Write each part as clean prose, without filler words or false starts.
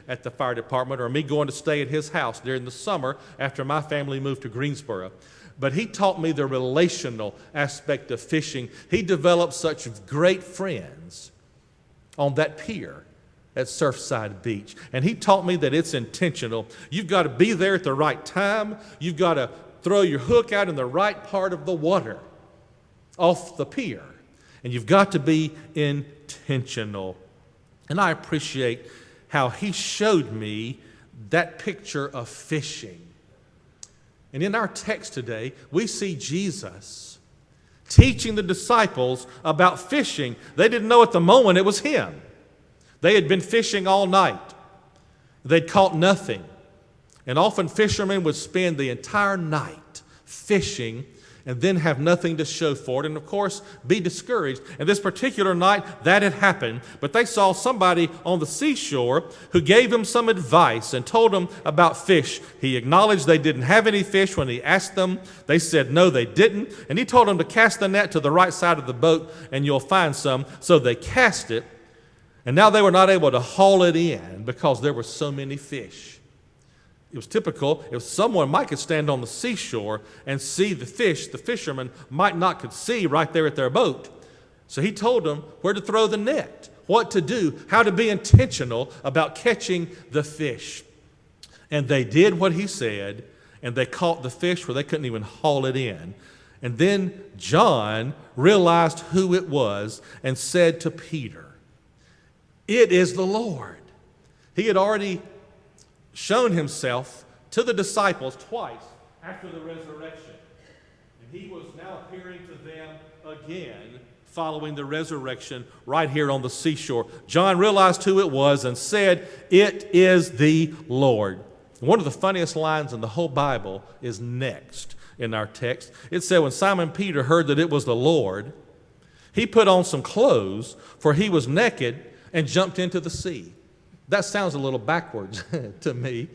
at the fire department or me going to stay at his house during the summer after my family moved to Greensboro. But he taught me the relational aspect of fishing. He developed such great friends on that pier at Surfside Beach. And he taught me that it's intentional. You've got to be there at the right time. You've got to throw your hook out in the right part of the water off the pier. And you've got to be intentional. And I appreciate how he showed me that picture of fishing. And in our text today, we see Jesus teaching the disciples about fishing. They didn't know at the moment it was him. They had been fishing all night. They'd caught nothing. And often fishermen would spend the entire night fishing and then have nothing to show for it, and of course, be discouraged. And this particular night, that had happened, but they saw somebody on the seashore who gave them some advice and told them about fish. He acknowledged they didn't have any fish when he asked them. They said no, they didn't, and he told them to cast the net to the right side of the boat and you'll find some. So they cast it, and now they were not able to haul it in because there were so many fish. It was typical if someone might could stand on the seashore and see the fish, the fishermen might not could see right there at their boat. So he told them where to throw the net, what to do, how to be intentional about catching the fish. And they did what he said, and they caught the fish where they couldn't even haul it in. And then John realized who it was and said to Peter, "It is the Lord." He had already shown himself to the disciples twice after the resurrection. And he was now appearing to them again following the resurrection right here on the seashore. John realized who it was and said, "It is the Lord." One of the funniest lines in the whole Bible is next in our text. It said, when Simon Peter heard that it was the Lord, he put on some clothes, for he was naked, and jumped into the sea. That sounds a little backwards to me,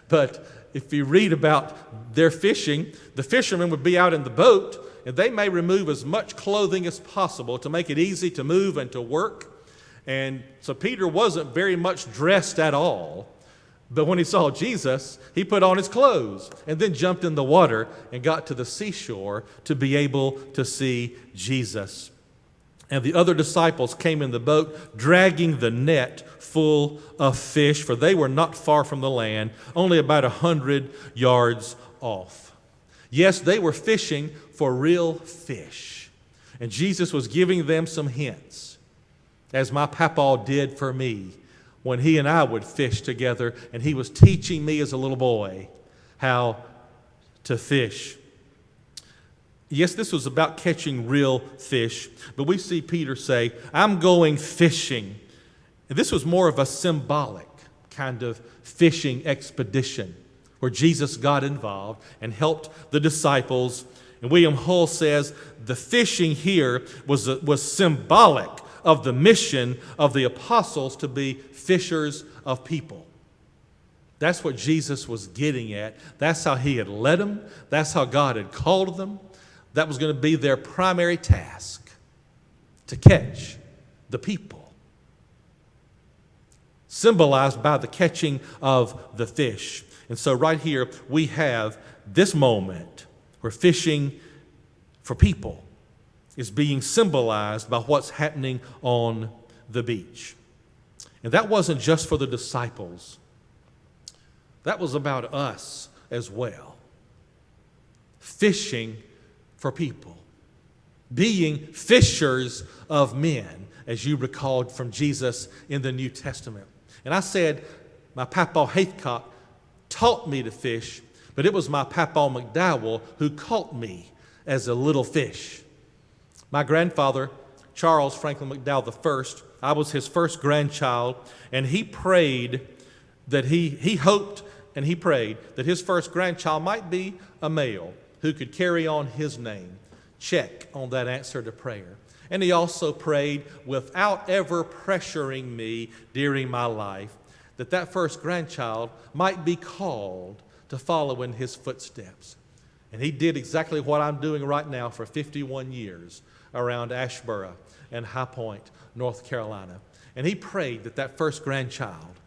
but if you read about their fishing, the fishermen would be out in the boat, and they may remove as much clothing as possible to make it easy to move and to work. And so Peter wasn't very much dressed at all, but when he saw Jesus, he put on his clothes and then jumped in the water and got to the seashore to be able to see Jesus. And the other disciples came in the boat, dragging the net full of fish, for they were not far from the land, only about 100 yards off. Yes, they were fishing for real fish. And Jesus was giving them some hints, as my papa did for me when he and I would fish together, and he was teaching me as a little boy how to fish. Yes, this was about catching real fish, but we see Peter say, "I'm going fishing." And this was more of a symbolic kind of fishing expedition where Jesus got involved and helped the disciples. And William Hull says the fishing here was symbolic of the mission of the apostles to be fishers of people. That's what Jesus was getting at. That's how he had led them. That's how God had called them. That was going to be their primary task, to catch the people. Symbolized by the catching of the fish. And so right here we have this moment where fishing for people is being symbolized by what's happening on the beach. And that wasn't just for the disciples. That was about us as well. Fishing for people. Being fishers of men, as you recalled from Jesus in the New Testament. And I said, my Papa Haithcock taught me to fish, but it was my Papa McDowell who caught me as a little fish. My grandfather, Charles Franklin McDowell I, I was his first grandchild, and he prayed that he hoped and he prayed that his first grandchild might be a male who could carry on his name. Check on that answer to prayer. And he also prayed, without ever pressuring me during my life, that first grandchild might be called to follow in his footsteps. And he did exactly what I'm doing right now for 51 years around Asheboro and High Point, North Carolina. And he prayed that first grandchild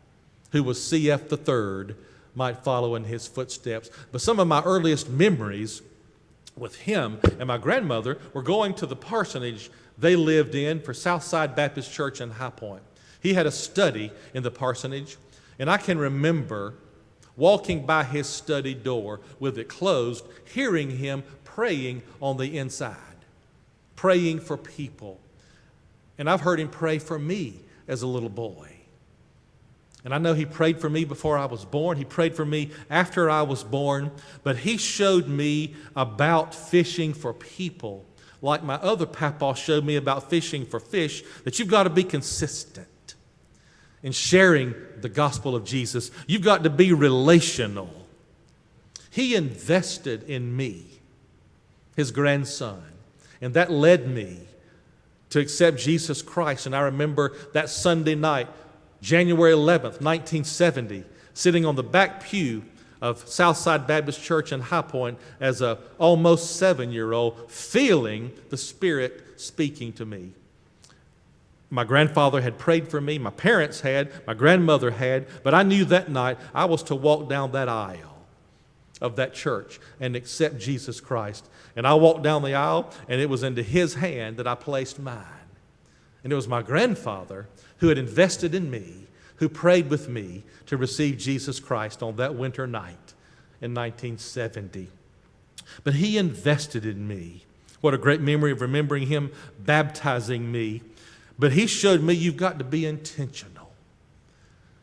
who was CF the third, might follow in his footsteps. But some of my earliest memories with him and my grandmother were going to the parsonage they lived in for Southside Baptist Church in High Point. He had a study in the parsonage, and I can remember walking by his study door with it closed, hearing him praying on the inside, praying for people. And I've heard him pray for me as a little boy. And I know he prayed for me before I was born. He prayed for me after I was born. But he showed me about fishing for people, like my other papa showed me about fishing for fish, that you've got to be consistent in sharing the gospel of Jesus. You've got to be relational. He invested in me, his grandson, and that led me to accept Jesus Christ. And I remember that Sunday night, January 11th, 1970, sitting on the back pew of Southside Baptist Church in High Point as a almost 7-year-old, feeling the Spirit speaking to me. My grandfather had prayed for me, my parents had, my grandmother had, but I knew that night I was to walk down that aisle of that church and accept Jesus Christ. And I walked down the aisle, and it was into his hand that I placed mine. And it was my grandfather who had invested in me, who prayed with me to receive Jesus Christ on that winter night in 1970. But he invested in me. What a great memory of remembering him baptizing me. But he showed me you've got to be intentional.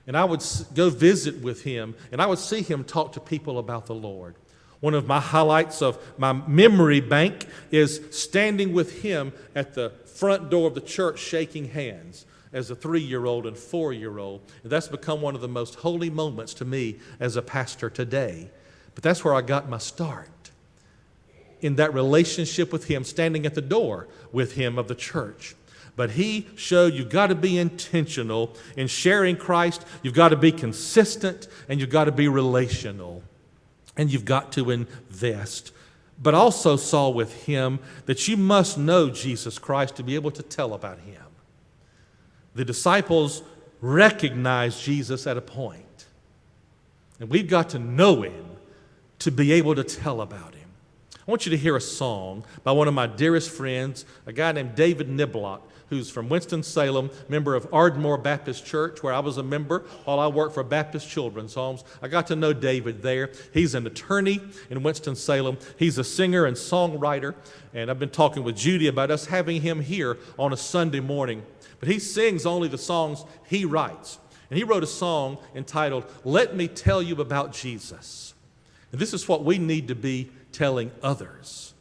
And I would go visit with him, and I would see him talk to people about the Lord. One of my highlights of my memory bank is standing with him at the front door of the church shaking hands as a 3-year-old and 4-year-old. And that's become one of the most holy moments to me as a pastor today. But that's where I got my start, in that relationship with him, standing at the door with him of the church. But he showed you've got to be intentional in sharing Christ. You've got to be consistent, and you've got to be relational, and you've got to invest. But also saw with him that you must know Jesus Christ to be able to tell about him. The disciples recognized Jesus at a point, and we've got to know him to be able to tell about him. I want you to hear a song by one of my dearest friends, a guy named David Niblock, who's from Winston-Salem, member of Ardmore Baptist Church, where I was a member while I worked for Baptist Children's Homes. I got to know David there. He's an attorney in Winston-Salem. He's a singer and songwriter, and I've been talking with Judy about us having him here on a Sunday morning. But he sings only the songs he writes. And he wrote a song entitled, "Let Me Tell You About Jesus." And this is what we need to be telling others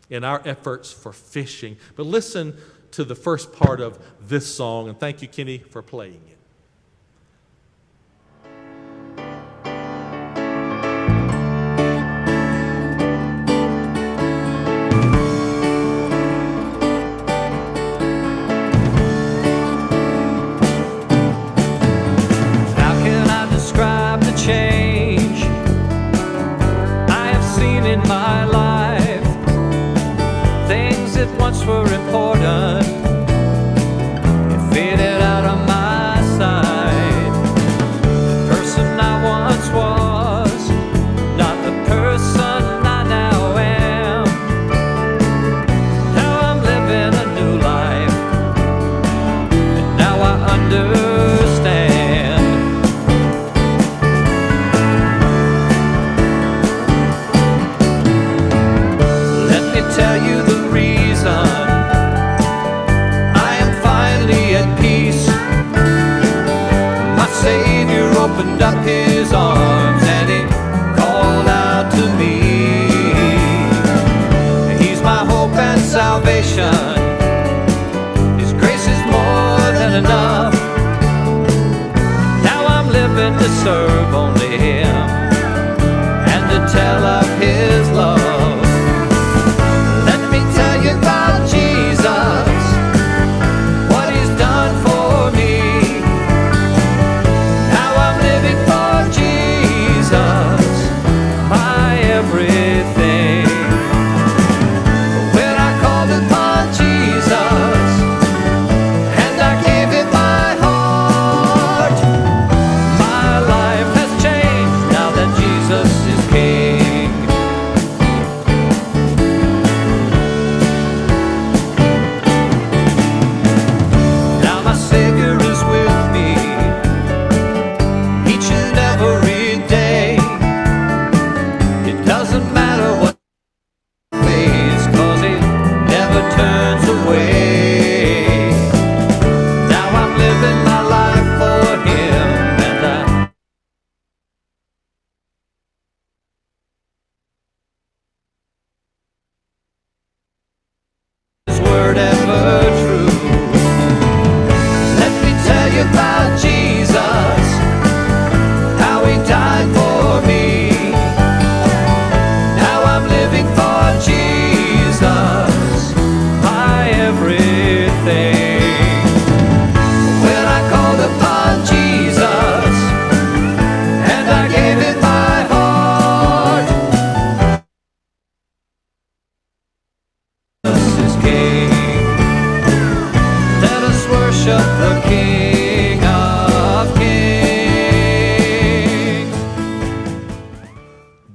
in our efforts for fishing. But listen to the first part of this song, and thank you, Kenny, for playing it. How can I describe the change I have seen in my life? Things that once were important faded out of my sight. The person I once was, not the person I now am. Now I'm living a new life, and now I understand. Let me tell you the reason Savior opened up his arms and he called out to me. He's my hope and salvation. His grace is more than enough. Now I'm living to serve only him and to tell of his love. Let me tell you about Jesus, what he's done for me. Everything. When I called upon Jesus and I gave him my heart, my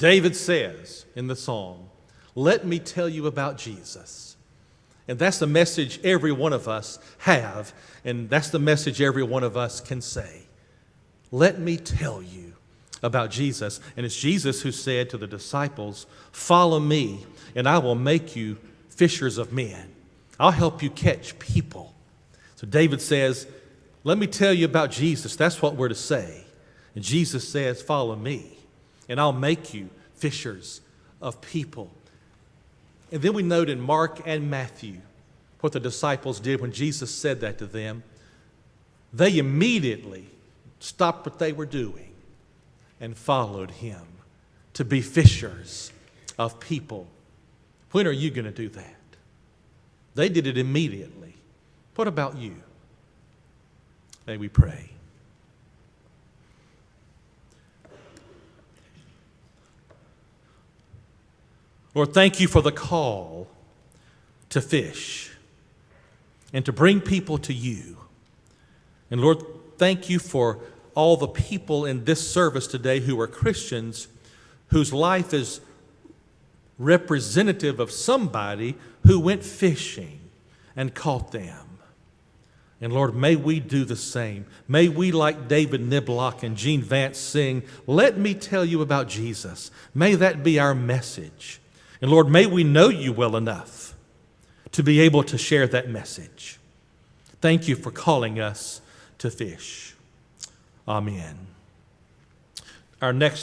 David says in the song, let me tell you about Jesus. And that's the message every one of us have, and that's the message every one of us can say. Let me tell you about Jesus. And it's Jesus who said to the disciples, follow me, and I will make you fishers of men. I'll help you catch people. So David says, let me tell you about Jesus. That's what we're to say. And Jesus says, follow me, and I'll make you fishers of people. And then we note in Mark and Matthew what the disciples did when Jesus said that to them. They immediately stopped what they were doing and followed him to be fishers of people. When are you going to do that? They did it immediately. What about you? May we pray. Lord, thank you for the call to fish and to bring people to you. And Lord, thank you for all the people in this service today who are Christians, whose life is representative of somebody who went fishing and caught them. And Lord, may we do the same. May we, like David Niblock and Gene Vance, sing, let me tell you about Jesus. May that be our message. And Lord, may we know you well enough to be able to share that message. Thank you for calling us to fish. Amen. Our next